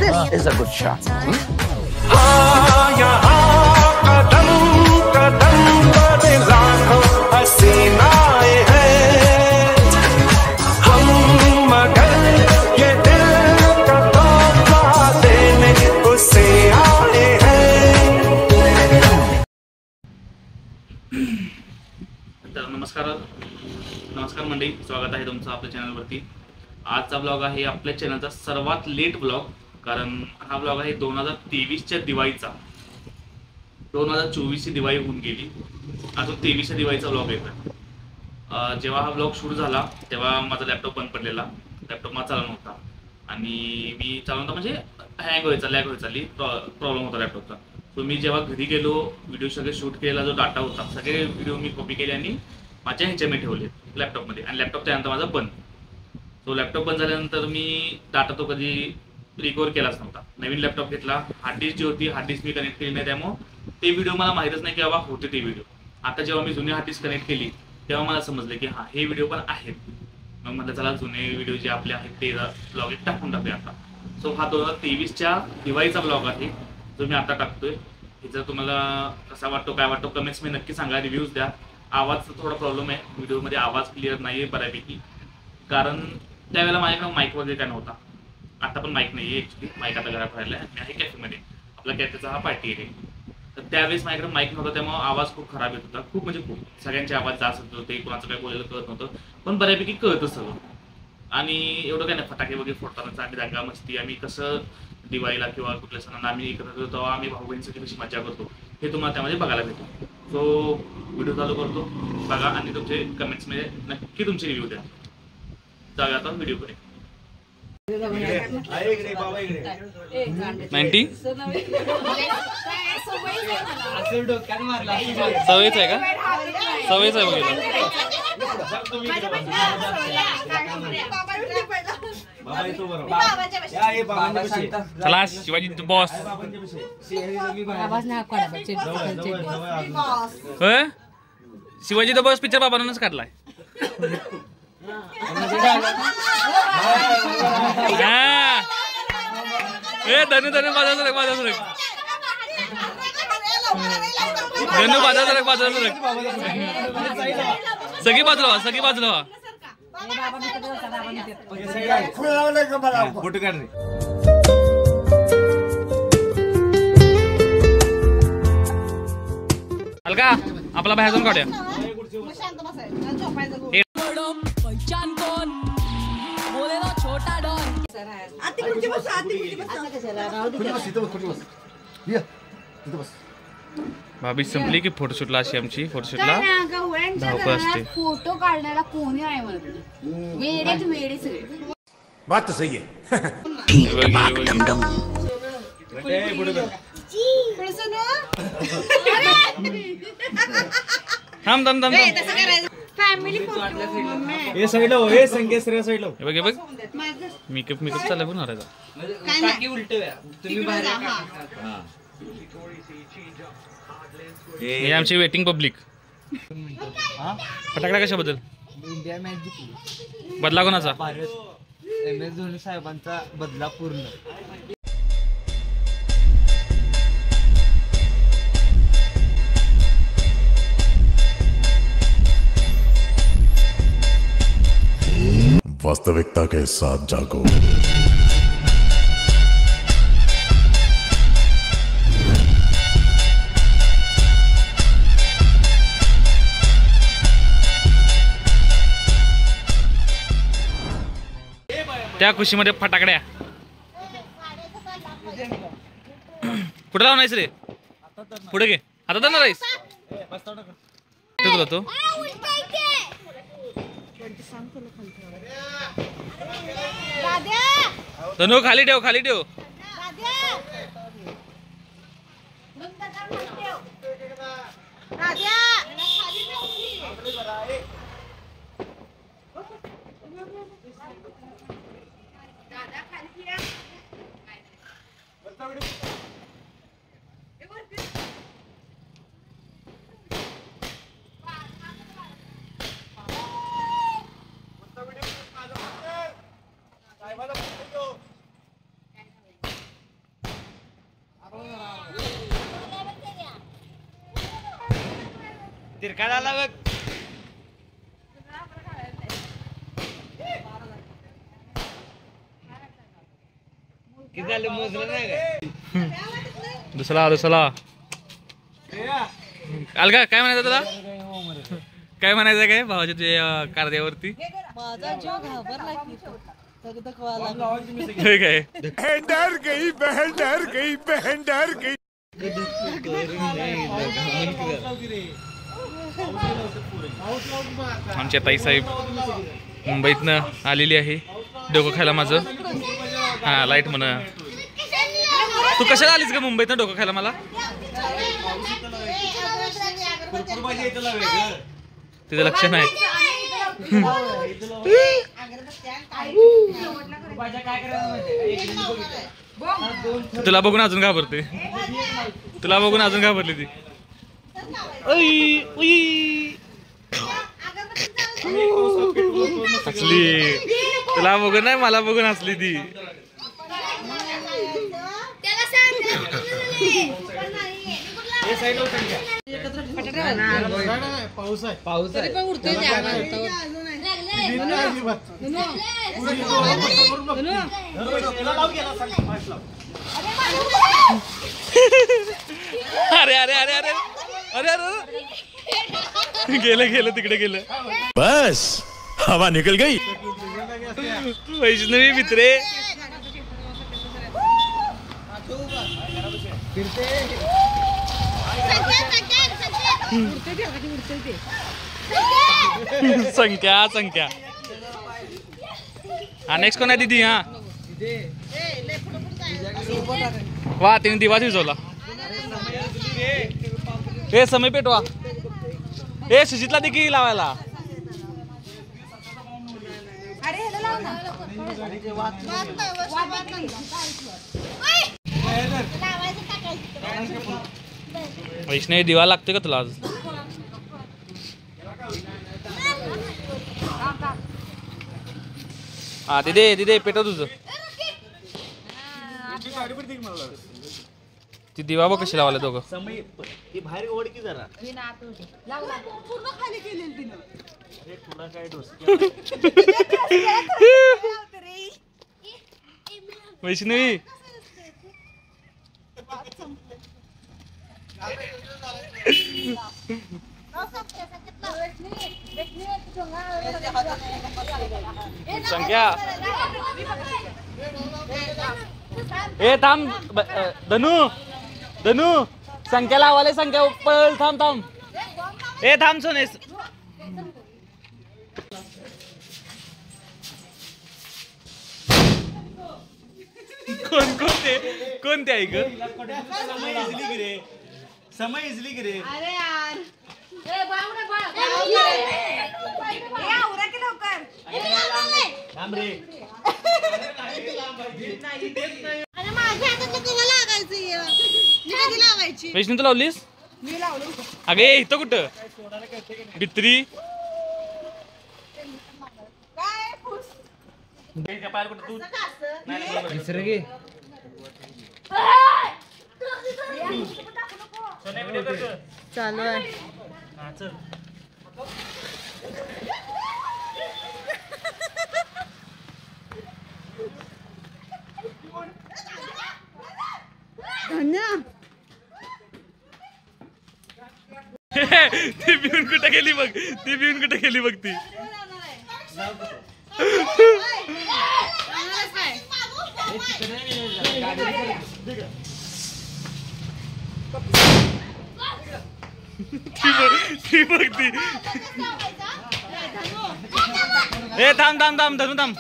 This is a good shot. नमस्कार मंडळी, स्वागत आहे तुमचं आपल्या चॅनलवरती। आजचा ब्लॉग आहे आपल्या चॅनलचा सर्वात लेट ब्लॉग, कारण हा ब्लॉग आहे 2023च्या दिवाळीचा। 2024 ची दिवाळी होऊन गेली, अजून 23च्या दिवाळीचा ब्लॉग येतोय। जेव्हा हा ब्लॉग सुरू झाला तेव्हा माझा लॅपटॉप बंद पडलेला, लॅपटॉप माझा चालत नव्हता आणि मी चालवता म्हणजे हँग व्हायचा, लॅग व्हायचा, प्रॉब्लेम होता लॅपटॉपचा। सो मी जेव्हा घरी गेलो, व्हिडिओ सगळे शूट केलेला जो डाटा होता सगळे व्हिडिओ मी कॉपी केले आणि माझ्या ह्याच्यामध्ये ठेवले लॅपटॉपमध्ये, आणि लॅपटॉप त्यानंतर माझा बंद। तो लॅपटॉप बंद झाल्यानंतर मी डाटा तो कधी रिकवर केलाच नव्हता। नवीन लॅपटॉप घेतला, हार्ड डिस्क जी होती हार्ड डिस्क मी कनेक्ट केली नाही, त्यामुळे ते व्हिडिओ मला माहीतच नाही की बाबा होते ते व्हिडिओ। आता जेव्हा मी जुनी हार्ड डिस्क कनेक्ट केली तेव्हा मला समजलं की हां हे व्हिडिओ पण आहेत। मग म्हटलं चला जुने व्हिडिओ जे आपले आहेत ते ब्लॉग एक टाकून टाकूया आता। सो हा 2023च्या दिवाळीचा ब्लॉग आहे जो मी आता टाकतोय। जर तुम्हाला कसा वाटतो काय वाटतो कमेंट्स मी नक्की सांगा, रिव्ह्यूज द्या। आवाजचा थोडा प्रॉब्लेम आहे व्हिडिओमध्ये, आवाज क्लिअर नाही आहे बऱ्यापैकी, कारण त्यावेळेला माझ्याकडे माईक वगैरे काय नव्हता। आता पण माईक नाही आहे ॲक्च्युली, माईक आता घरात राहिला आहे, मी आहे कॅफेमध्ये, आपला कॅफेचा हा पार्टी एरिया। तर त्यावेळेस माझ्याकडे माईक नव्हता त्यामुळे आवाज खूप खराब येत होता, खूप म्हणजे खूप, सगळ्यांचे आवाज जास्त होत होते, कोणाचं काय बोलायला कळत नव्हतं, पण बऱ्यापैकी कळतं सगळं। आणि एवढं काय नाही, फटाके वगैरे फोडतानाच आम्ही दंगा मस्ती, आम्ही कसं दिवाळीला किंवा कुठल्या सणांना आम्ही एकत्र होतो, आम्ही भाऊ बहिणीसाठी कशी मजा करतो हे तुम्हाला त्यामध्ये बघायला भेटतो। सो व्हिडिओ चालू करतो, बघा आणि तुमचे कमेंट्समध्ये नक्की तुमचे रिव्ह्यू द्या। जाऊया आता व्हिडिओकडे। 90 सवयच आहे का? सवयच आहे बघितलं। चला Shivaji boss, Shivaji the boss picture बाबांनाच काढलाय। धनु धनु बाजा सरक, बाजा सरक, धनु बाजा सरक, बाजा सरक, सगळी बाजूला व्हा, सगळी बाजूला व्हा। अलका आपला बाहेर जाऊन काढूया। भाभी संपली की फोटोशूटला, अशी आमची फोटोशूटला धावपळ असते। फोटो काढण्याला कोणी आहे म्हणत, वेळेच वेळी सगळे बात तो सही है। थांब थांब थांब, फॅमिली फोटो हे साइड लो, हे संकेत रे साइड लो, हे बघ, हे बघ मेकअप मेकअप चालला पण हारायचा। काकी उलटे तुम्ही बाहेर हां, हे आमची वेटिंग पब्लिक। फटाकडा कशाबद्दल? इंडिया मॅच जिंकली, बदला कोणाचा? भारत MS धोनी साहेबांचा बदला पूर्ण। वास्तविकता के साथ जागो। त्या खुशीमध्ये फटाकड्या कुठे लावून आहेस रे? पुढे घे, आता जाणार आहेस तुला तो। धनु खाली ठेव, खाली ठेव। तिरका झाला बघ. किती झालं मोजलं नाही काय? दुसरा अलगा काय म्हणायचं तुला काय म्हणायचं काय भावाच्या तुझ्या कारद्यावरती माझा जीव घाबरला की दगदगवाला होय काय बहन डर गई, बहन डर गई, बहन डर गई. आमच्या ताईसाहेब मुंबईतनं आलेली आहे डोकं खायला माझं. हा लाईट म्हणा तू कशाला आलीस का मुंबईतनं डोकं खायला मला तिचं लक्ष नाही. तुला बघून अजून घाबरते तुला बघून अजून घाबरली ती. हसली तुला बघून नाही मला बघून हसली ती. पाऊस आहे. अरे अरे अरे अरे अरे अरे गेलं तिकडे गेलं. बस हवा निकल गई. वैष्णवी मित्रे संख्या हा नेक्स्ट कोण आहे दीदी. हा वा तिने दिवा शिजवला. हे समय पेटवा हे सुजितला देखील लावायला. वैष्णवी दिवा लागते का तुला आज. हा दिदे पेटव तुझं. ती दिवा बघ कशी लावायला दोघं. बाहेर ओढकी जरा. वैष्णवी संख्या ए थांब धनु संख्या लावाले. संख्या पळ थांब ए थांब सोनेस. कोणते आहे ग. समय इजली गिरे. अरे यार वैष्णू तू लावलीस. अगे इथं कुठं भित्री चालू आहे. ती भिवून कुठे गेली बघ ती. ती बघती. ए थांब धनु थांब.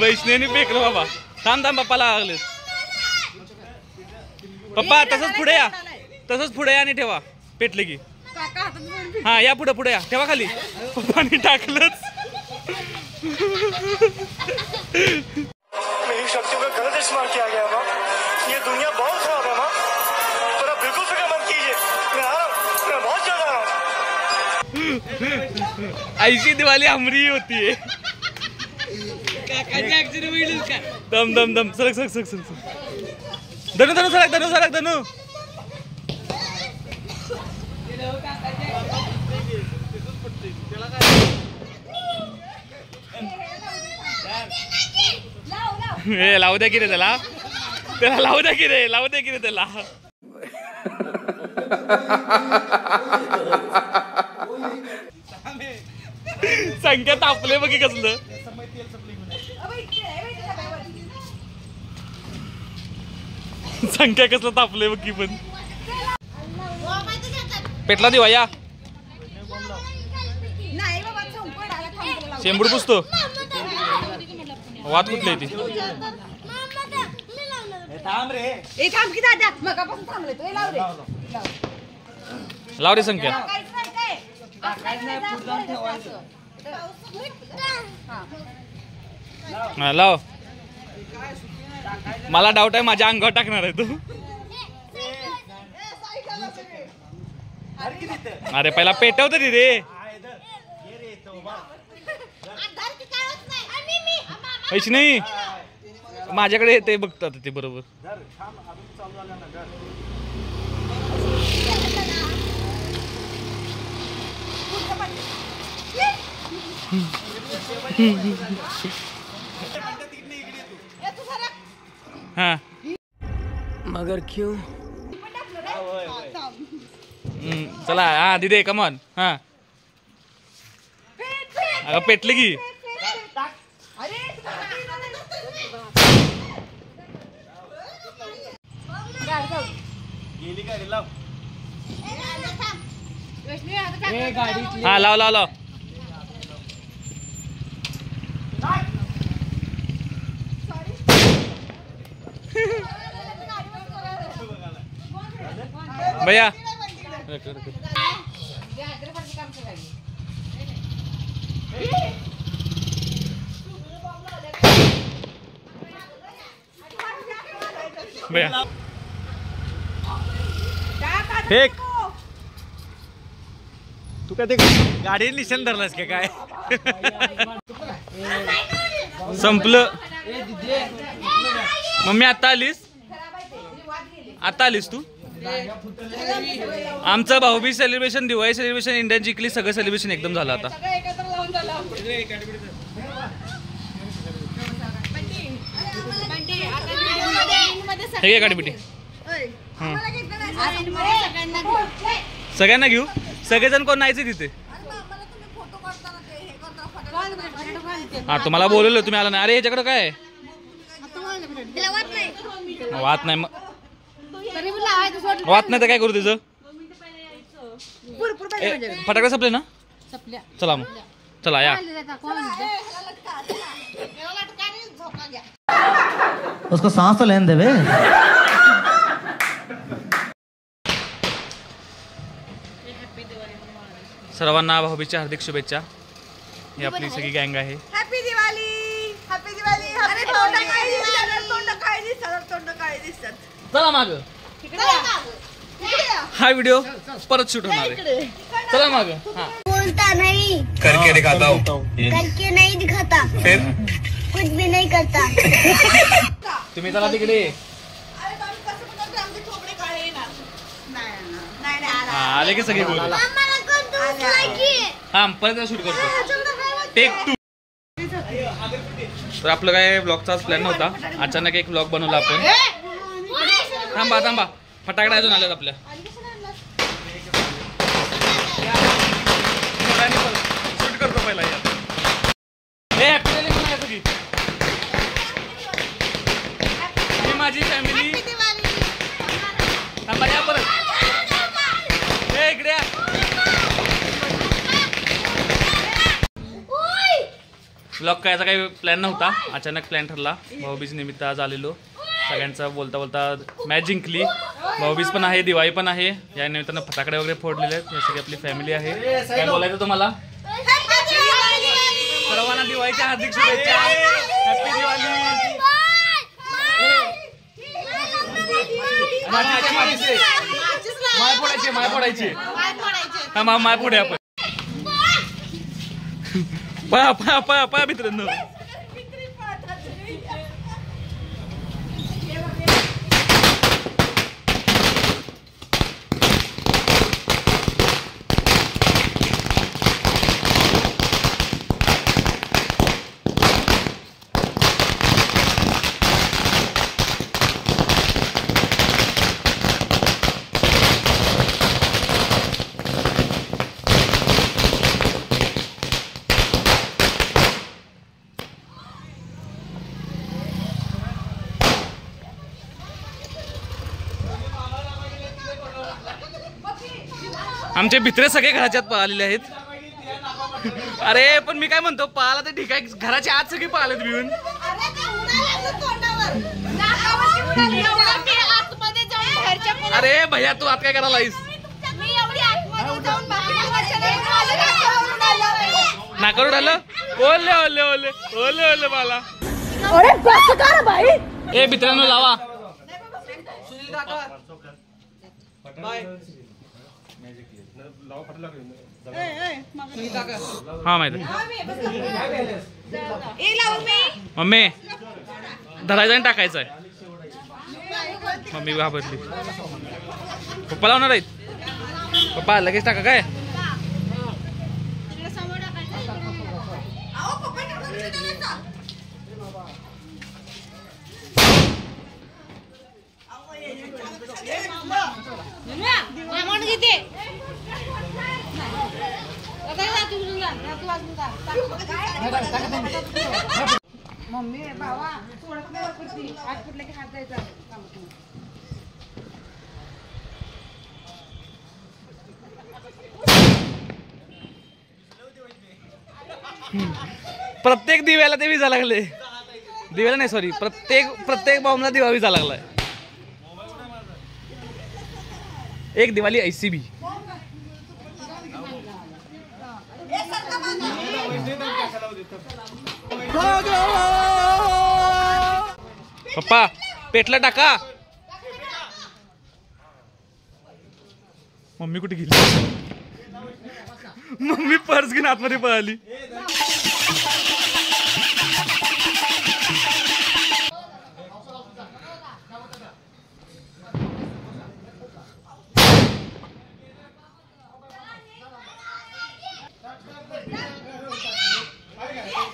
वैष्णवीने फेकलं बाबा. थांब पप्पाला लागलेस. पप्पा तसंच पुढे या आणि ठेवा पेटले की. हा या पुढे या ठेवा खाली. पप्पानी टाकलंच. मेरी शक्तियों का गलत इस्तेमाल किया गया माँ. ये दुनिया बहुत खराब है माँ. पर आप बिल्कुल फिक्र मत कीजिए. मैं बहुत जल्द आ रहा हूँ. ऐसी दिवाली हमरी होती है. दम दम दम सरक सरक सरक सरक धनु धनु सरक धनु सरक धनु हे लावू द्या की रे त्याला लावू द्या की रे त्याला संख्या तापले बघी कसलं संख्या कसलं तापले बघी पण पेटला दिवा या शेंबूड पुसतो वाद कुठली ती लाव रे संख्या लाव मला डाऊट आहे माझ्या अंगावर टाकणार आहे तू अरे पहिला पेटवत रे पैसे नाही माझ्याकडे येते बघतात ते बरोबर हाँ मगर क्यों चला हाँ दीदी कमॉन हाँ अगं पेटली की हाँ लाव लाव लाव भैया भैया फेक तू काय ते गाडी निशाण धरलास का काय संपलं मम्मी आता आलीस तू आमचं Bhaubeej celebration Diwali celebration Indian जिंकली सगळं सेलिब्रेशन एकदम झालं आता हे गाडी बिटी सगळ्यांना घेऊ सगळेजण कोण नाहीचे तिथे हा तुम्हाला बोलवलं तुम्ही आला नाही अरे याच्याकडे काय वात नाही मग वात नाही तर काय करू तिचं फटाकडे संपले ना चला मग चला या उसको सांस तो लेने देवे सर्वांना भाऊबीजच्या हार्दिक शुभेच्छा ही आपली सगळी गँग आहे हॅपी दिवाळी हॅपी दिवाळी अरे तोंड काय दिसतात चला माग हा व्हिडिओ परत शूट होणार आहे चला माग बोलता नहीं करके दिखाता हूँ करके नहीं दिखाता फिर कुछ भी नहीं करता तुम्ही चला तिकडे आले की सगळे बोल हा परत शूट करतो टेक 2 तर आपलं काय ब्लॉगचाच प्लॅन नव्हता अचानक एक ब्लॉग बनवला आपण थांबा फटाकडे अजून आल्यात आपल्या शूट करतो पहिला ही माझी फॅमिली थांबा या परत इकडे ब्लॉग करायचा काही प्लॅन नव्हता अचानक प्लॅन ठरला भाऊबीज निमित्त आज आलेलो सगळ्यांचा बोलता बोलता मॅच जिंकली भाऊबीज पण आहे दिवाळी पण आहे या निमित्तानं फटाकडे वगैरे फोडलेले आहेत ही सगळी आपली फॅमिली आहे काय बोलायचं तुम्हाला सर्वांना दिवाळीच्या हार्दिक शुभेच्छा हॅपी दिवाळी माय फोडायचे हा माय फोडे आपण पळा मित्रांनो आमचे भित्रे सगळे घराच्यात पळालेले आहेत. अरे पण मी काय म्हणतो, पळाला तर ठीक आहे, घराच्या आत सगळी पळालेत भिवून. अरे भैया तू आत काय करायला आहेस? नाकावर आलं. ओले ओले ओले ओले ओले मला. ए मित्रांनो लावा. हा माहिती मम्मी धरायचं आणि टाकायचं आहे. मम्मी घाबरली. पप्पा लावणार आहेत. पप्पा लगेच टाका काय. मम्मी बाबा सोडत नाही वरती. हात फुटले की हात जायचा. प्रत्येक दिव्याला ते विजा लागले. दिव्याला नाही सॉरी, प्रत्येक बॉम्बला दिवा विजा लागलाय. एक दिवाळी ऐसी भी. पप्पा पेटला टाका. मम्मी कुठे गेली? मम्मी पर्स घेऊन आतमध्ये पळाली.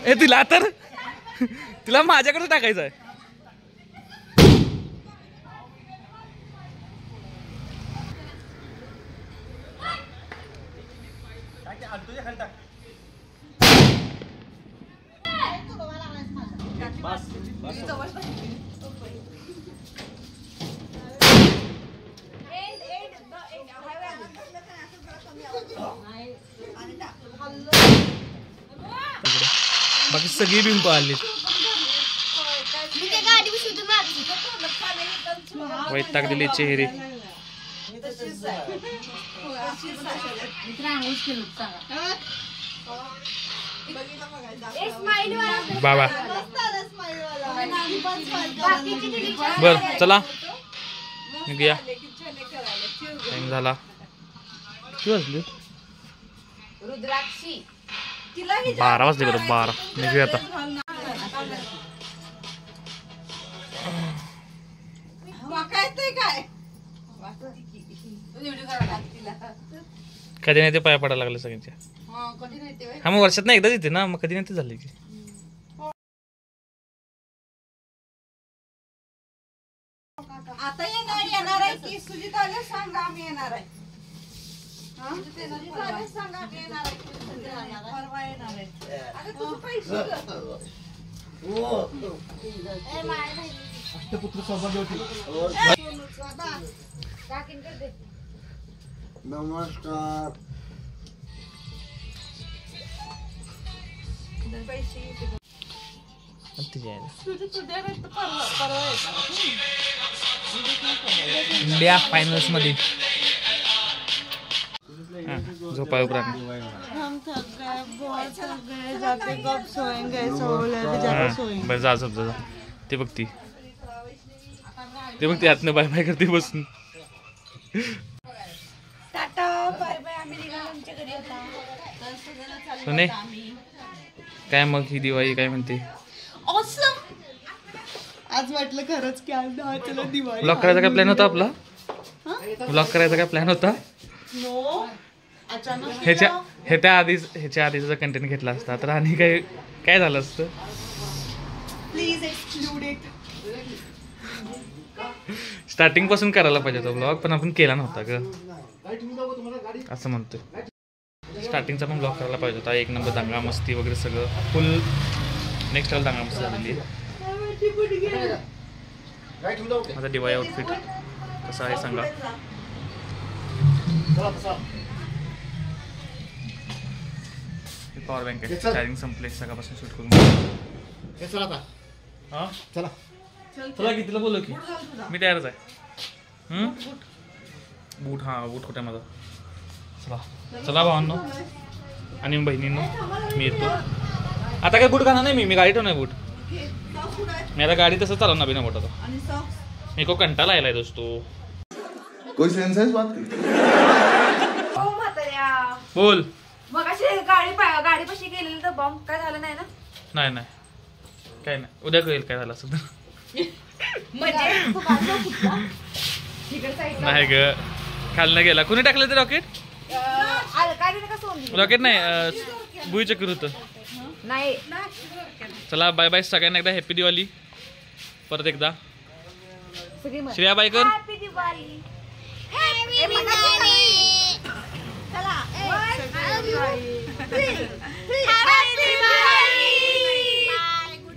ए तिला तर तिला माझ्याकडे टाकायचं आहे. बाकी सगळी बिन पाळली. वैताग दिले चेहरे. बाबा बर चला निघूया. टाइम झाला. किती वाजले? 12 वाजले बरं. 12 निघूया आता. कधी नाही ते पाया पडायला लागले सगळ्यांच्या. हा मग वर्षात ना एकदाच येते ना, मग कधी नाही ते झाले की. आता येणार आहे की सुजित आले सांगा आम्ही येणार आहे. सांगा आम्ही येणार आहे. परवा येणार आहे. अगं तुझं पैसे नमस्कार. इंडिया फायनल्स मध्ये झोपाय उपरांत. बरं जा झोप जा. ते बघती आतनं बाय बाय करते बसून. Tata bye bye. आम्ही निघालो आमच्या घरी आता. सोने काय मग ही दिवाळी काय म्हणते? आज वाटलं खरंच की आज चला दिवाळी. ब्लॉग करायचा काय प्लॅन होता आपला? ब्लॉग करायचा काय प्लॅन होता? नो अचानक ह्याच्या आधीचा कंटेंट घेतला असता तर आणि काय झालं असतं? Please exclude it. स्टार्टिंग पासून करायला पाहिजे होता ब्लॉग, पण आपण केला नव्हता ग असं म्हणतोय. स्टार्टिंगचा पण ब्लॉग करायला पाहिजे होता. एक नंबर दंगा मस्ती वगैरे सगळं फुल नेक्स्ट लेवल दंगा मस्ती झालेली आहे. माझा दिवाळी आउटफिट कसा आहे सांगा. पॉवर बँक आहे, चार्जिंग संपले सकाळपासून शूट करून. चला आता हा चला चला की तिला बोललो की मी तयारच आहे. बूट हा बूट कुठे माझा. चला चला भावांनो आणि बहिणींनो मी येतो. आता काय बूट घालणार नाही मी गाडी ठेवणार बूट. मी आता गाडी तसं चालवणार बिना बोटाचा. मी को कंटाळा आलाय दोस्तो. कोई सेंस है इस बात की? हो म्हाताऱ्या. बोल. मग अशी गाडी पाशी गेलेली तर बॉम्ब काय झालं नाही ना? नाही नाही काय नाही, उद्या कळेल काय झालं असं. नाही ग खालनं गेला. कुणी टाकलं ते रॉकेट? रॉकेट नाही बुई चक्कर होतं. नाही. चला बाय बाय सगळ्यांना एकदा हॅपी दिवाळी परत एकदा. श्रेया बायकर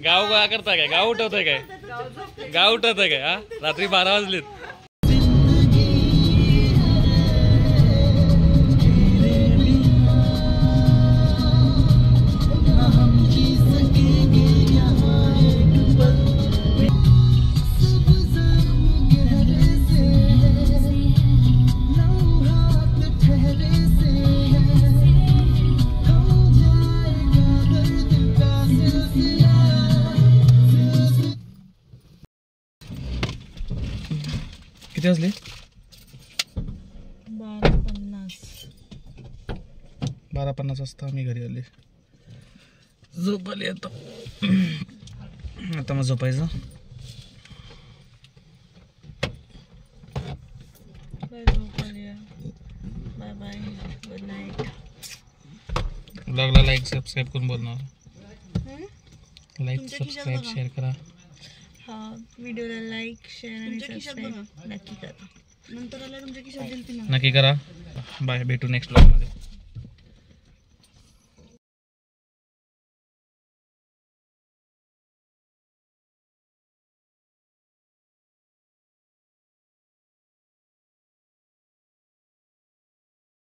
गाव गोळा करताय काय? गाव उठवताय काय? गाव उठवताय काय? हा रात्री 12 वाजलेत. किती वाजले? 12:50 वाजता आम्ही घरी आले. झोप आली आता. आता मग झोपायचं. Bye bye good night. ब्लॉगला लाईक सबस्क्राईब करून बोलणार. लाईक सबस्क्राईब शेअर करा. हा व्हिडिओला लाईक शेअर आणि सबस्क्राईब नक्की करा. नंतर आला तुमच्या खिशात दिल ती नक्की करा. बाय भेटू नेक्स्ट ब्लॉगमध्ये.